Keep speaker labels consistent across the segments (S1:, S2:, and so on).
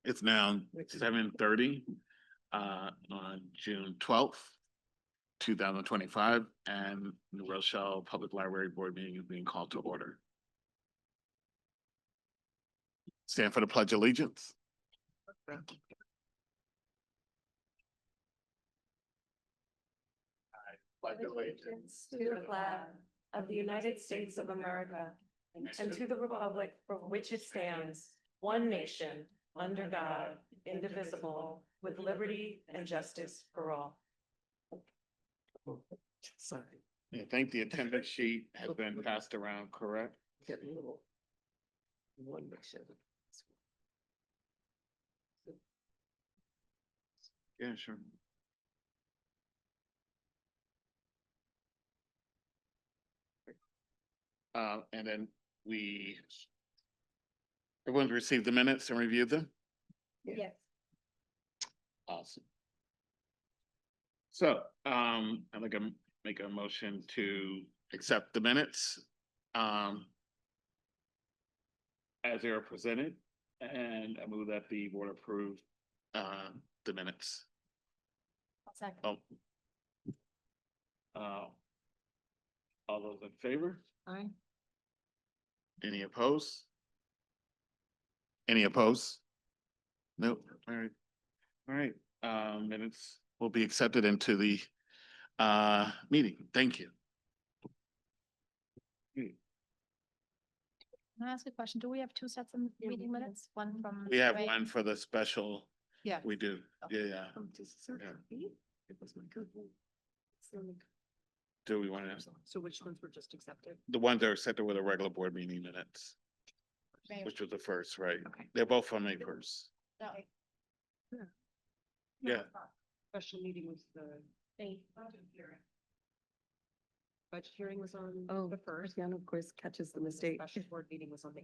S1: It's now 7:30 on June 12th, 2025, and the New Rochelle Public Library Board meeting is being called to order. Stand for the Pledge of Allegiance.
S2: Pledge allegiance to the flag of the United States of America and to the republic for which it stands, one nation, under God, indivisible, with liberty and justice for all. Sorry.
S1: I think the attendance sheet has been passed around, correct?
S2: One nation.
S1: Yeah, sure. And then everyone received the minutes and reviewed them?
S2: Yes.
S1: Awesome. So, I'd like to make a motion to accept the minutes, as they are presented, and I move that the board approve, the minutes.
S2: Second.
S1: Oh. All those in favor?
S2: Aye.
S1: Any opposed? Any opposed? Nope. All right. All right. Minutes will be accepted into the meeting. Thank you.
S3: Can I ask a question? Do we have two sets of meeting minutes? One from.
S1: We have
S3: Ray?
S1: one for the special.
S3: Yeah.
S1: We do. Yeah, yeah. Do we want to,
S2: So which ones were just accepted?
S1: the ones that are set with a regular board meeting minutes,
S3: May-
S1: which was the first, right?
S2: Okay.
S1: They're both from May 1st.
S3: No.
S1: Yeah.
S2: Special meeting was the
S3: May.
S2: budget hearing was on
S4: Oh,
S2: the first.
S4: Jan, of course, catches the mistake.
S2: Special board meeting was on the.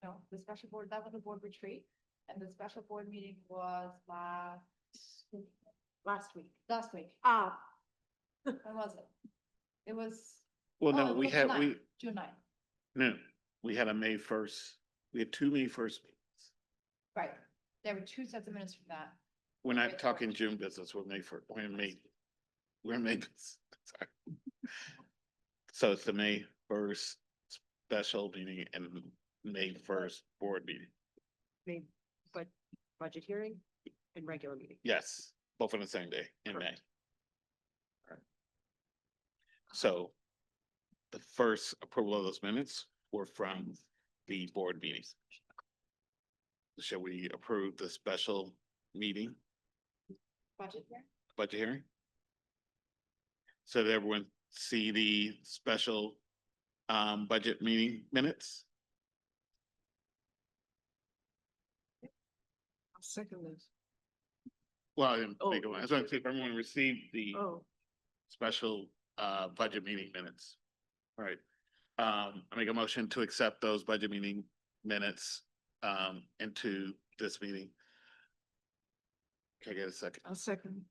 S3: No, the special board, that was a board retreat, and the special board meeting was
S2: Last week.
S3: last week.
S2: Ah.
S3: When was it? It was.
S1: Well,
S3: oh,
S1: no,
S3: it
S1: we
S3: was
S1: had,
S3: June 9th, June 9th,
S1: no, we had a May 1st, we had two May 1st meetings.
S3: right. There were two sets of minutes from that.
S1: We're
S3: May
S1: not talking
S3: 1st.
S1: June business, we're May 1st, we're in May. Sorry. So it's the May 1st special meeting and May 1st board meeting.
S2: Made, but budget hearing and regular meeting.
S1: Yes, both on the same day in May. So the first approval of those minutes were from the board meetings. Shall we approve the special meeting,
S3: Budget here?
S1: budget hearing? So that everyone see the special budget meeting minutes?
S2: I'll second this.
S1: Well, I didn't
S2: Oh.
S1: make one. I was going to see if everyone received the
S2: Oh,
S1: special budget meeting minutes. All right. I make a motion to accept those budget meeting minutes into this meeting. Can I get a second?
S2: I'll second.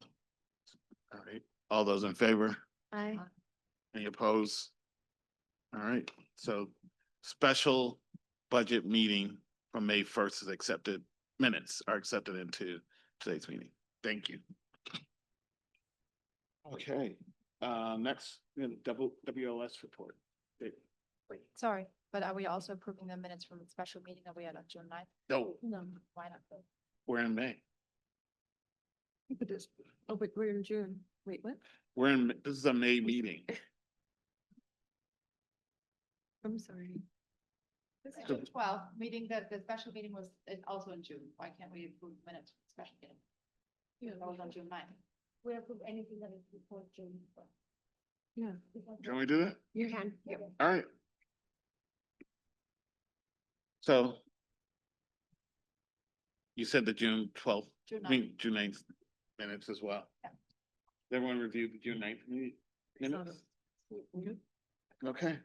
S1: All right. All those in favor?
S4: Aye.
S1: Any opposed? All right, so special budget meeting from May 1st is accepted, minutes are accepted into today's meeting. Thank you. Okay, next, we have the WLS report.
S3: Sorry, but are we also approving the minutes from the special meeting that we had on June 9th?
S1: No,
S4: No,
S3: Why not?
S1: we're in May.
S4: but it's, oh, but we're in June. Wait, what?
S1: This is a May meeting.
S4: I'm sorry.
S3: This is June 12th, meeting that the special meeting was also in June. Why can't we approve minutes for the special meeting? That was on June 9th. We approve anything that is before June.
S4: Yeah.
S1: Can we do that?
S2: You can. Yep.
S1: All right. So you said the June 12th,
S3: June
S1: I
S3: 9th.
S1: mean, June 9th minutes as well.
S3: Yeah.
S1: Everyone reviewed the June 9th minutes? Okay.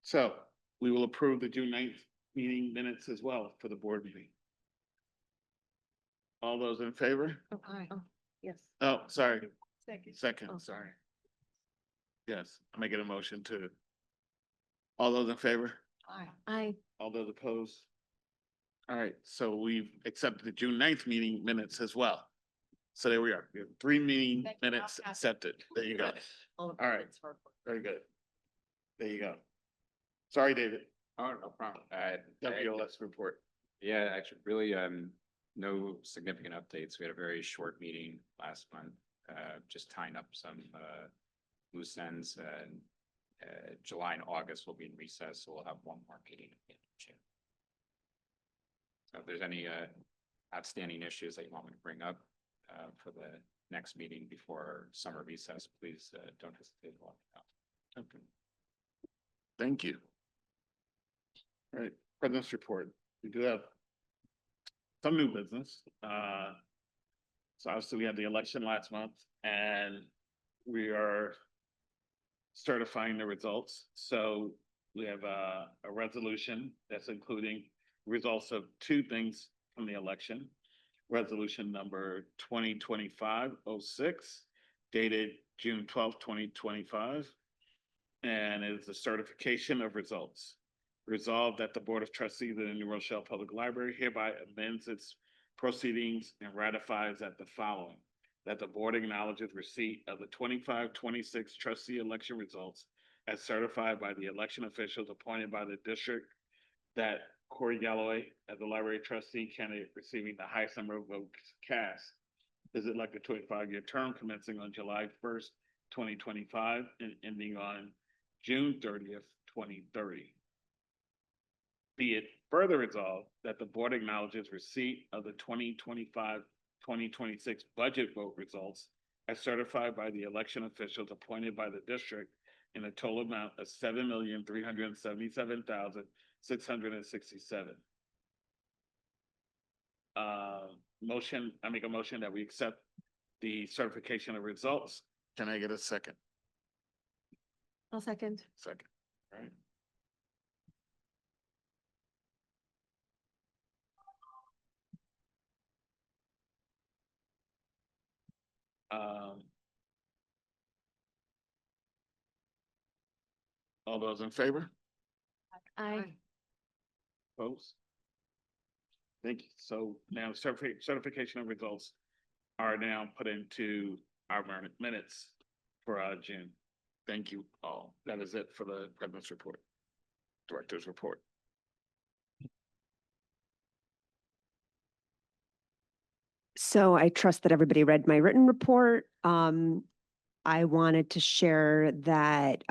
S1: So we will approve the June 9th meeting minutes as well for the board meeting. All those in favor?
S4: Oh, aye. Oh, yes.
S1: Oh, sorry,
S3: Second.
S1: second,
S4: Oh.
S1: sorry. Yes, I'm making a motion to. All those in favor?
S3: Aye.
S4: Aye.
S1: All those opposed? All right, so we've accepted the June 9th meeting minutes as well. So there we are. We have 3 meeting
S3: Thank you.
S1: minutes
S3: I'll pass.
S1: accepted. There you go.
S2: All
S1: All right. Very good. There you go. Sorry, David.
S5: Oh, no problem.
S1: WLS report.
S5: Yeah, actually, really, no significant updates. We had a very short meeting last month, just tying up some, loose ends, and, July and August will be in recess, so we'll have one more meeting in June. So if there's any, outstanding issues that you want me to bring up, for the next meeting before summer recess, please, don't hesitate to let me know.
S1: Okay. Thank you. All right, President's report. We do have some new business. So obviously we had the election last month and we are certifying the results. So we have a resolution that's including results of 2 things from the election. Resolution number 2025-06, dated June 12th, 2025. And it is the certification of results. Resolved that the Board of Trustees of the New Rochelle Public Library hereby amends its proceedings and ratifies that the following: that the board acknowledges receipt of the 25-26 trustee election results as certified by the election officials appointed by the district, that Corey Galloway, as the library trustee candidate receiving the highest number of votes cast, is elected to a 5-year term commencing on July 1st, 2025 and ending on June 30th, 2030. Be it further resolved that the board acknowledges receipt of the 2025-2026 budget vote results as certified by the election officials appointed by the district in a total amount of 7,377,667. I make a motion that we accept the certification of results. Can I get a second?
S4: I'll second.
S1: Second, all right. All those in favor?
S4: Aye.
S1: Opposed? Thank you. So now certification of results are now put into our minutes for June. Thank you all. That is it for the president's report, director's report.
S4: So I trust that everybody read my written report. I wanted to share that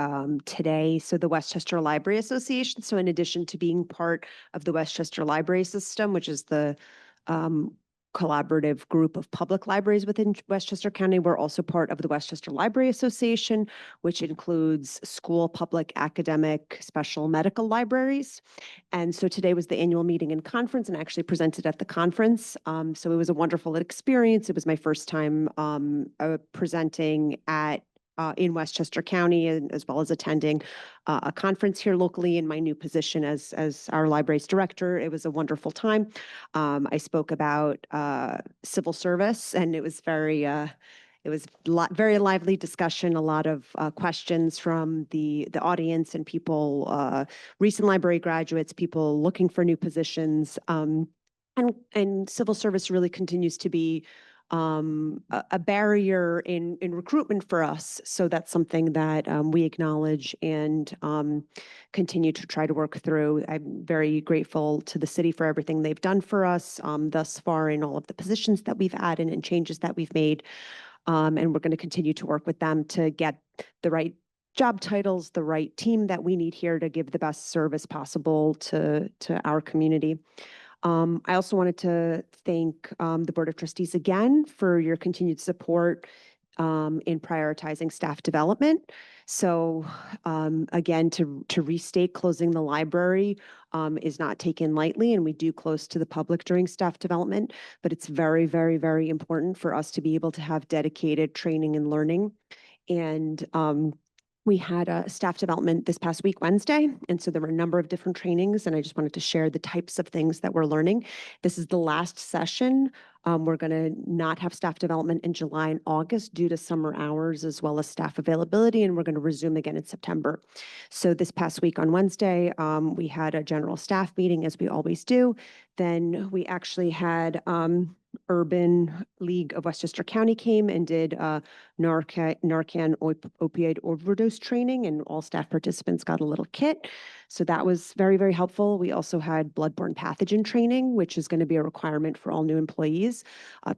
S4: today, so the Westchester Library Association, so in addition to being part of the Westchester Library System, which is the collaborative group of public libraries within Westchester County, we're also part of the Westchester Library Association, which includes school, public, academic, special medical libraries. And so today was the annual meeting and conference, and I actually presented at the conference. So it was a wonderful experience. It was my first time presenting in Westchester County, and as well as attending a conference here locally in my new position as our library's director. It was a wonderful time. I spoke about civil service, and it was very lively discussion, a lot of questions from the audience and people, recent library graduates, people looking for new positions. And civil service really continues to be a barrier in recruitment for us. So that's something that we acknowledge and continue to try to work through. I'm very grateful to the city for everything they've done for us thus far in all of the positions that we've added and changes that we've made. And we're going to continue to work with them to get the right job titles, the right team that we need here to give the best service possible to our community. I also wanted to thank the Board of Trustees again for your continued support in prioritizing staff development. So again, to restate, closing the library is not taken lightly, and we do close to the public during staff development, but it's very, very, very important for us to be able to have dedicated training and learning. And We had a staff development this past week, Wednesday, and so there were a number of different trainings, and I just wanted to share the types of things that we're learning. This is the last session. We're going to not have staff development in July and August due to summer hours as well as staff availability, and we're going to resume again in September. So this past week on Wednesday, we had a general staff meeting, as we always do. Then we actually had Urban League of Westchester County came and did Narcan opioid overdose training, and all staff participants got a little kit. So that was very, very helpful. We also had bloodborne pathogen training, which is going to be a requirement for all new employees.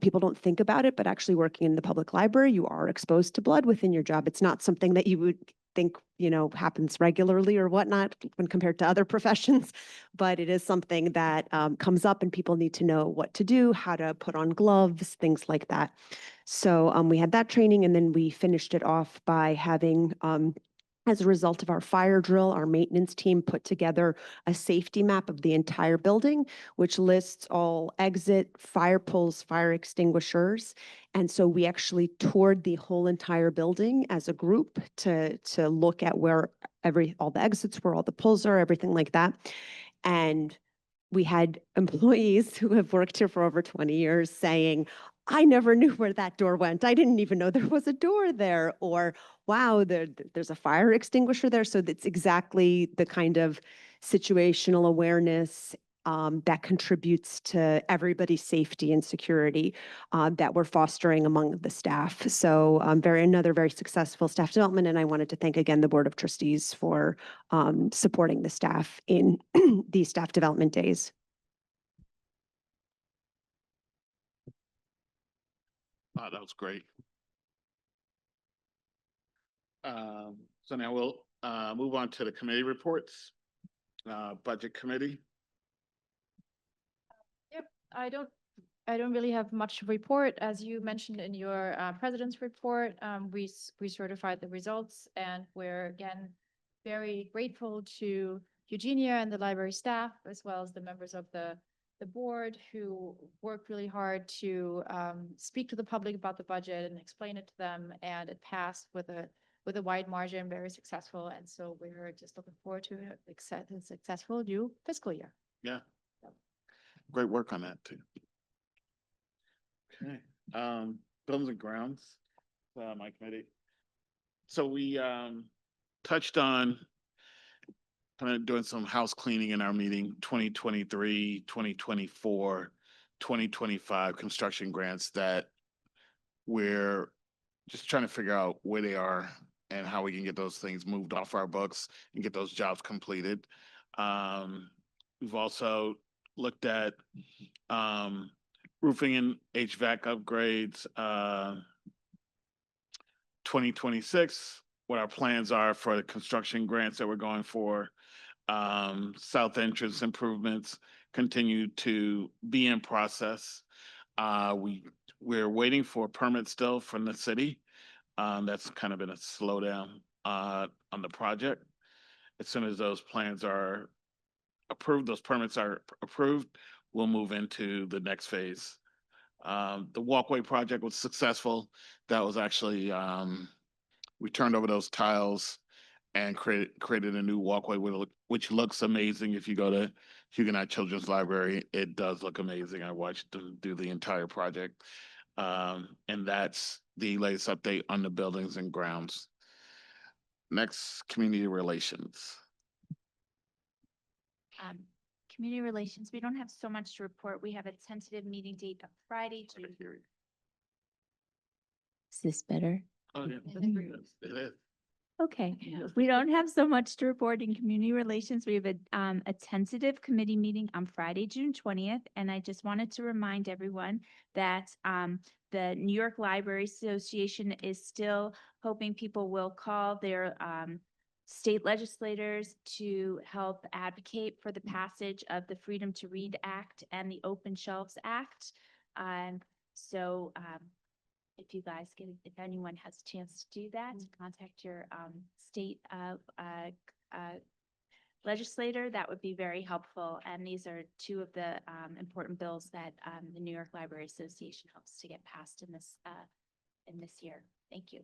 S4: People don't think about it, but actually working in the public library, you are exposed to blood within your job. It's not something that you would think, happens regularly or whatnot when compared to other professions, but it is something that comes up and people need to know what to do, how to put on gloves, things like that. So we had that training, and then we finished it off by having, as a result of our fire drill, our maintenance team put together a safety map of the entire building, which lists all exit, fire poles, fire extinguishers. And so we actually toured the whole entire building as a group to look at where all the exits were, all the poles are, everything like that. And we had employees who have worked here for over 20 years saying, I never knew where that door went. I didn't even know there was a door there. Or, wow, there's a fire extinguisher there. So that's exactly the kind of situational awareness that contributes to everybody's safety and security that we're fostering among the staff. So another very successful staff development. And I wanted to thank again the Board of Trustees for supporting the staff in these staff development days.
S1: Oh, that was great. So now we'll move on to the committee reports. Budget committee.
S3: Yep, I don't really have much to report. As you mentioned in your president's report, we certified the results, and we're again very grateful to Eugenia and the library staff, as well as the members of the board who worked really hard to speak to the public about the budget and explain it to them, and it passed with a wide margin, very successful. And so we're just looking forward to a successful new fiscal year.
S1: Yeah. Great work on that too. Okay. Buildings and grounds, my committee. So we touched on kind of doing some house cleaning in our meeting, 2023, 2024, 2025 construction grants that we're just trying to figure out where they are and how we can get those things moved off our books and get those jobs completed. We've also looked at roofing and HVAC upgrades, 2026, what our plans are for the construction grants that we're going for. South entrance improvements continue to be in process. We're waiting for permits still from the city. That's kind of been a slowdown on the project. As soon as those plans are approved, those permits are approved, we'll move into the next phase. The walkway project was successful. That was actually, we turned over those tiles and created a new walkway which looks amazing. If you go to Huguenot Children's Library, it does look amazing. I watched them do the entire project. And that's the latest update on the buildings and grounds. Next, community relations.
S6: Community relations, we don't have so much to report. We have a tentative meeting date of Friday, June. Is this better?
S1: Oh, yeah. It is.
S6: Okay, we don't have so much to report in community relations. We have a tentative committee meeting on Friday, June 20th. And I just wanted to remind everyone that the New York Library Association is still hoping people will call their state legislators to help advocate for the passage of the Freedom to Read Act and the Open Shelves Act. So if you guys if anyone has a chance to do that, contact your state legislator, that would be very helpful. And these are two of the important bills that the New York Library Association hopes to get passed in this year. Thank you.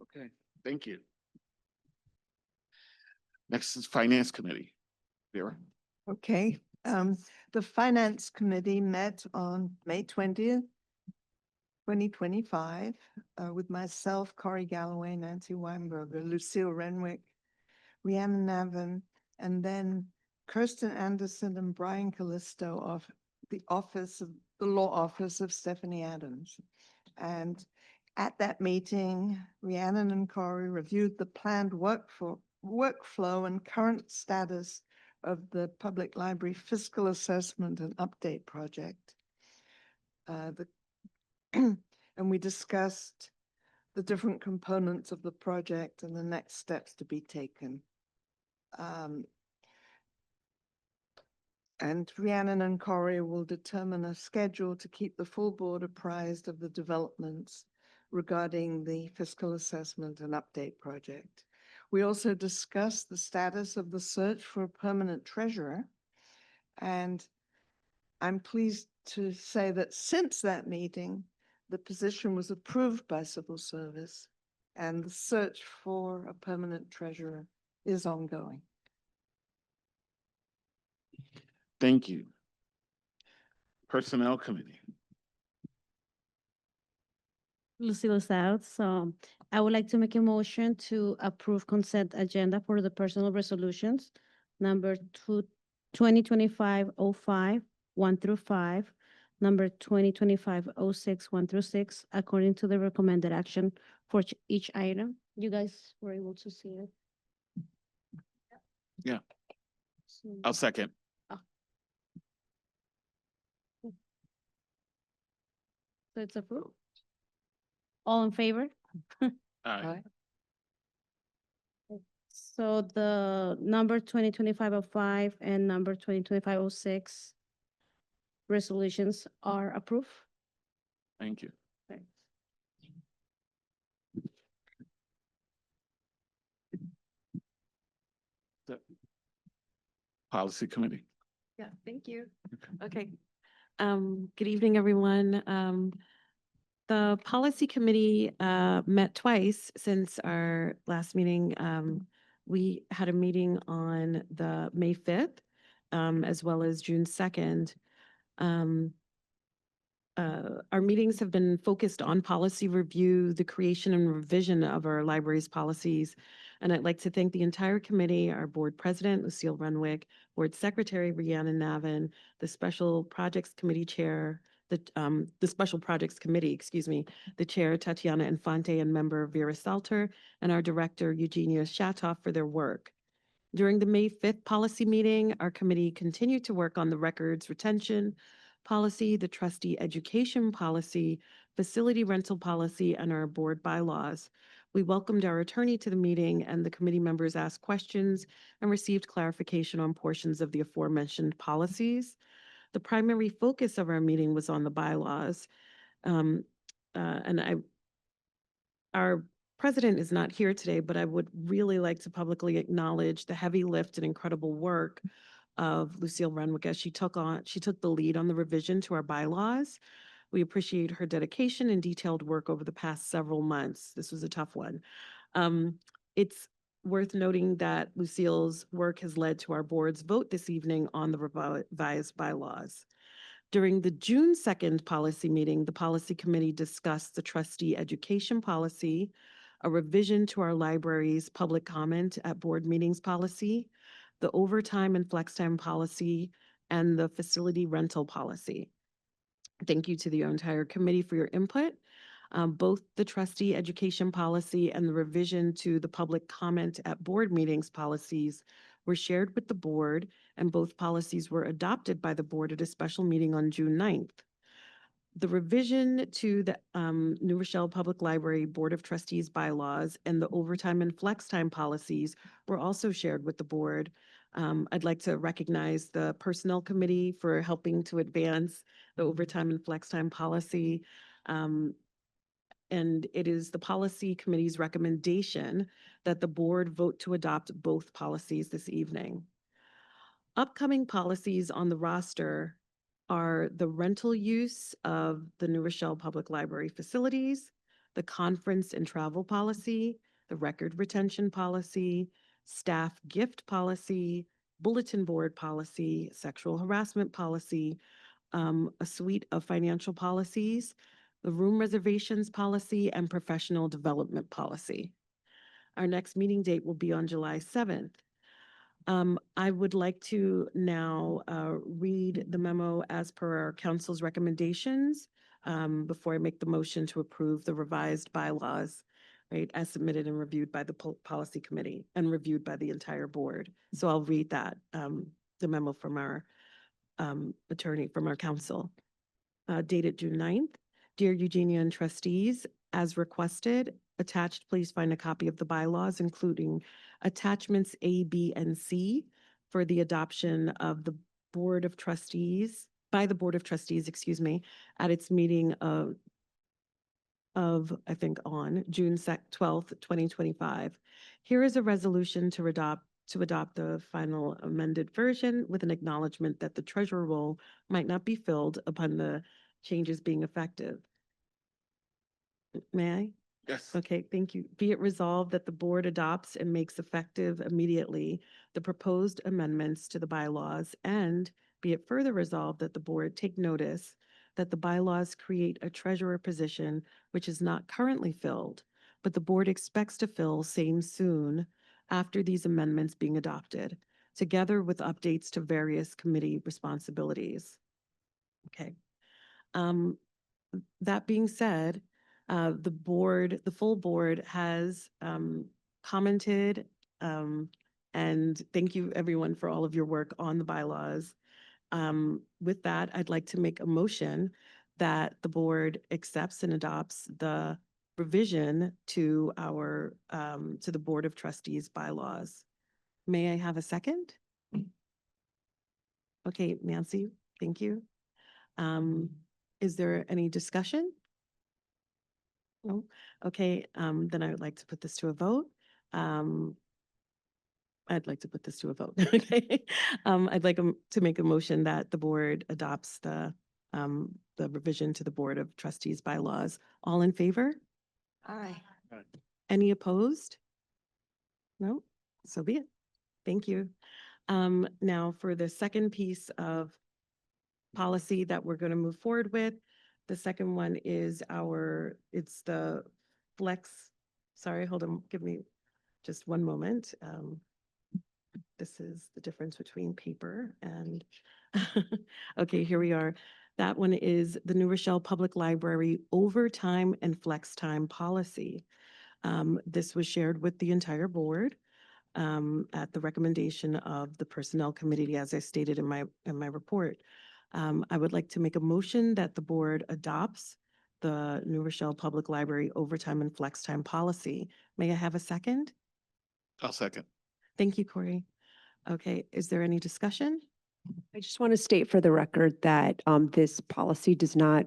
S1: Okay, thank you. Next is Finance Committee. Vera?
S7: Okay, the Finance Committee met on May 20th, 2025, with myself, Corey Galloway, Nancy Weinberger, Lucille Renwick, Rhiannon Navin, and then Kirsten Anderson and Brian Callisto of the Law Office of Stephanie Adams. And at that meeting, Rhiannon and Corey reviewed the planned workflow and current status of the Public Library Fiscal Assessment and Update Project. And we discussed the different components of the project and the next steps to be taken. And Rhiannon and Corey will determine a schedule to keep the full board apprised of the developments regarding the fiscal assessment and update project. We also discussed the status of the search for a permanent treasurer. And I'm pleased to say that since that meeting, the position was approved by Civil Service and the search for a permanent treasurer is ongoing.
S1: Thank you. Personnel Committee.
S8: Lucille South. So I would like to make a motion to approve consent agenda for the personal resolutions, number 2025-05, 1 through 5, number 2025-06, 1 through 6, according to the recommended action for each item. You guys were able to see it?
S1: Yeah.
S8: So-
S1: I'll second.
S8: So it's approved? All in favor?
S1: Aye.
S8: So the number 2025-05 and number 2025-06 resolutions are approved.
S1: Thank you.
S8: Right.
S1: Policy Committee.
S9: Yeah, thank you. Okay. Good evening, everyone. The Policy Committee met twice since our last meeting. We had a meeting on the May 5th, as well as June 2nd. Our meetings have been focused on policy review, the creation and revision of our library's policies. And I'd like to thank the entire committee, our board president, Lucille Renwick, board secretary, Rhiannon Navin, the special projects committee chair, the special projects committee, excuse me, the chair, Tatiana Infante, and member Vera Salter, and our director, Eugenia Shatoff, for their work. During the May 5th policy meeting, our committee continued to work on the records retention policy, the trustee education policy, facility rental policy, and our board bylaws. We welcomed our attorney to the meeting, and the committee members asked questions and received clarification on portions of the aforementioned policies. The primary focus of our meeting was on the bylaws. Our president is not here today, but I would really like to publicly acknowledge the heavy lift and incredible work of Lucille Renwick as she took the lead on the revision to our bylaws. We appreciate her dedication and detailed work over the past several months. This was a tough one. It's worth noting that Lucille's work has led to our board's vote this evening on the revised bylaws. During the June 2nd policy meeting, the policy committee discussed the trustee education policy, a revision to our library's public comment at board meetings policy, the overtime and flex time policy, and the facility rental policy. Thank you to the entire committee for your input. Both the trustee education policy and the revision to the public comment at board meetings policies were shared with the board, and both policies were adopted by the board at a special meeting on June 9th. The revision to the New Rochelle Public Library Board of Trustees bylaws and the overtime and flex time policies were also shared with the board. I'd like to recognize the Personnel Committee for helping to advance the overtime and flex time policy. And it is the Policy Committee's recommendation that the board vote to adopt both policies this evening. Upcoming policies on the roster are the rental use of the New Rochelle Public Library facilities, the conference and travel policy, the record retention policy, staff gift policy, bulletin board policy, sexual harassment policy, a suite of financial policies, the room reservations policy, and professional development policy. Our next meeting date will be on July 7th. I would like to now read the memo as per our council's recommendations before I make the motion to approve the revised bylaws, right, as submitted and reviewed by the policy committee and reviewed by the entire board. So I'll read that, the memo from our attorney, from our council, dated June 9th. Dear Eugenia and trustees, as requested, attached, please find a copy of the bylaws, including attachments A, B, and C for the adoption of the Board of Trustees, by the Board of Trustees, excuse me, at its meeting of I think on June 12th, 2025. Here is a resolution to adopt the final amended version with an acknowledgement that the treasurer role might not be filled upon the changes being effective. May I?
S1: Yes.
S9: Okay, thank you. Be it resolved that the board adopts and makes effective immediately the proposed amendments to the bylaws, and be it further resolved that the board take notice that the bylaws create a treasurer position which is not currently filled, but the board expects to fill same soon after these amendments being adopted, together with updates to various committee responsibilities. Okay. That being said, the full board has commented, and thank you everyone for all of your work on the bylaws. With that, I'd like to make a motion that the board accepts and adopts the revision to our, to the Board of Trustees bylaws. May I have a second? Okay, Nancy, thank you. Is there any discussion? No? Okay, then I would like to put this to a vote. I'd like to put this to a vote. Okay. I'd like to make a motion that the board adopts the revision to the Board of Trustees bylaws. All in favor?
S7: Aye.
S9: Any opposed? No? So be it. Thank you. Now for the second piece of policy that we're going to move forward with. The second one is it's the flex, sorry, hold on, give me just one moment. This is the difference between paper and, okay, here we are. That one is the New Rochelle Public Library overtime and flex time policy. This was shared with the entire board at the recommendation of the Personnel Committee, as I stated in my report. I would like to make a motion that the board adopts the New Rochelle Public Library overtime and flex time policy. May I have a second?
S1: I'll second.
S9: Thank you, Corey. Okay, is there any discussion?
S4: I just want to state for the record that this policy does not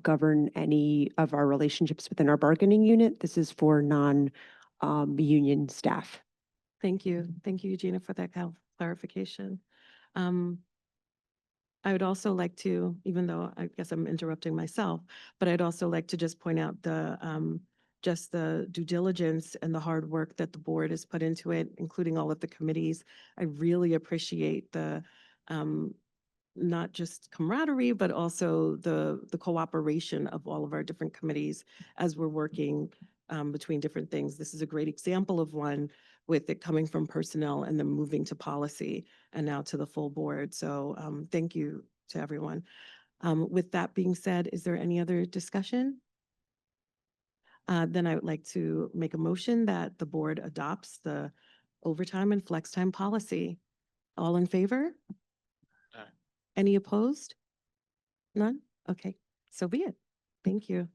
S4: govern any of our relationships within our bargaining unit. This is for non-union staff.
S9: Thank you. Thank you, Eugenia, for that clarification. I would also like to, even though I guess I'm interrupting myself, but I'd also like to just point out just the due diligence and the hard work that the board has put into it, including all of the committees. I really appreciate the not just camaraderie, but also the cooperation of all of our different committees as we're working between different things. This is a great example of one, with it coming from personnel and then moving to policy and now to the full board. So thank you to everyone. With that being said, is there any other discussion? Then I would like to make a motion that the board adopts the overtime and flex time policy. All in favor?
S1: Aye.
S9: Any opposed? None? Okay, so be it. Thank you.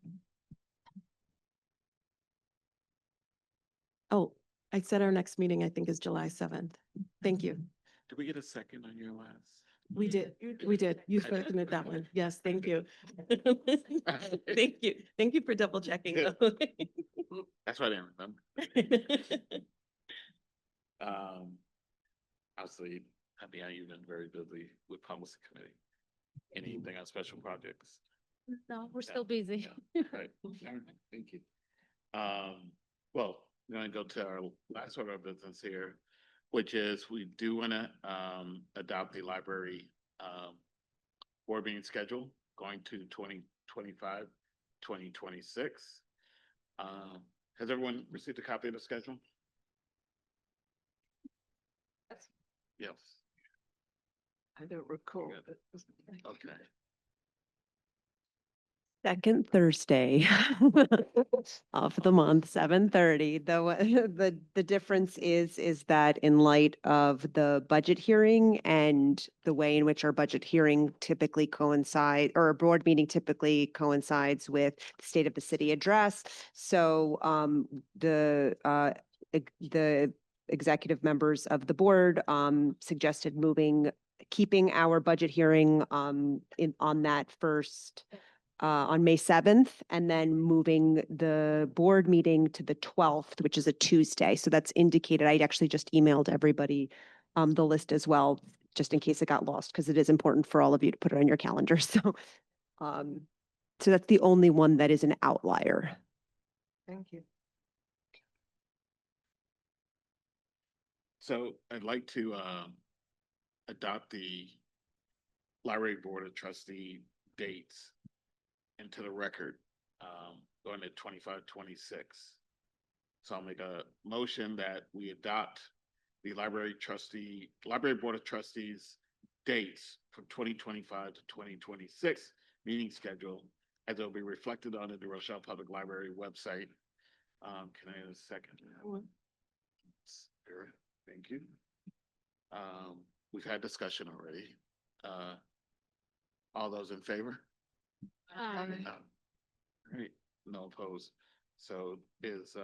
S9: Oh, I said our next meeting, I think, is July 7th. Thank you.
S1: Did we get a second on your last?
S9: We did. You seconded that one. Yes, thank you. Thank you. Thank you for double checking.
S1: Yeah.
S9: though.
S1: That's why I didn't remember. Obviously, I mean, you've been very busy with policy committee. Anything on special projects?
S3: No, we're
S1: Yeah.
S3: still busy.
S1: Yeah. Right. All right. Thank you. Well, we're gonna go to our last order of business here, which is we do wanna, adopt the library, board meeting schedule going to 2025, 2026. Has everyone received a copy of the schedule? Yes,
S7: I don't recall.
S1: Good. okay.
S4: Second Thursday of the month, 7:30. The difference is that in light of the budget hearing and the way in which our budget hearing typically coincide, or a board meeting typically coincides with the State of the City address. So the executive members of the board suggested keeping our budget hearing on that first on May 7th, and then moving the board meeting to the 12th, which is a Tuesday. So that's indicated. I actually just emailed everybody the list as well, just in case it got lost, because it is important for all of you to put it on your calendar. So that's the only one that is an outlier.
S7: Thank you.
S1: So I'd like to, adopt the library board of trustee dates into the record, going to 25, 26. So I'll make a motion that we adopt the library board of trustees dates from 2025 to 2026 meeting schedule, as it will be reflected on the New Rochelle Public Library website. Can I have a second? Spirit, thank you. We've had discussion already. All those in favor? Right, no opposed. So is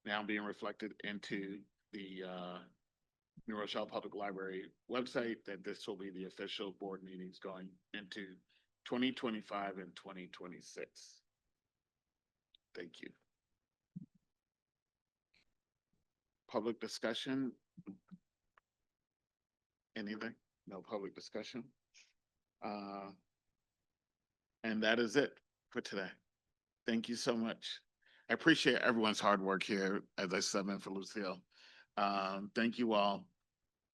S1: now being reflected into the New Rochelle Public Library website that this will be the official board meetings going into 2025 and 2026. Thank you. Public discussion? Anything? No public discussion? And that is it for today. Thank you so much. I appreciate everyone's hard work here as I sub in for Lucille. Thank you all.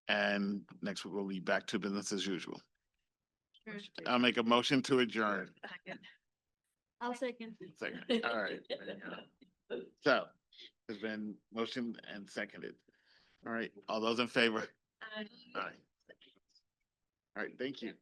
S1: And next week we'll be back to business as usual. I'll make a motion to adjourn.
S8: I'll second.
S1: Second. All right. So it's been motioned and seconded. All right. All those in favor? Aye. All right. Thank you.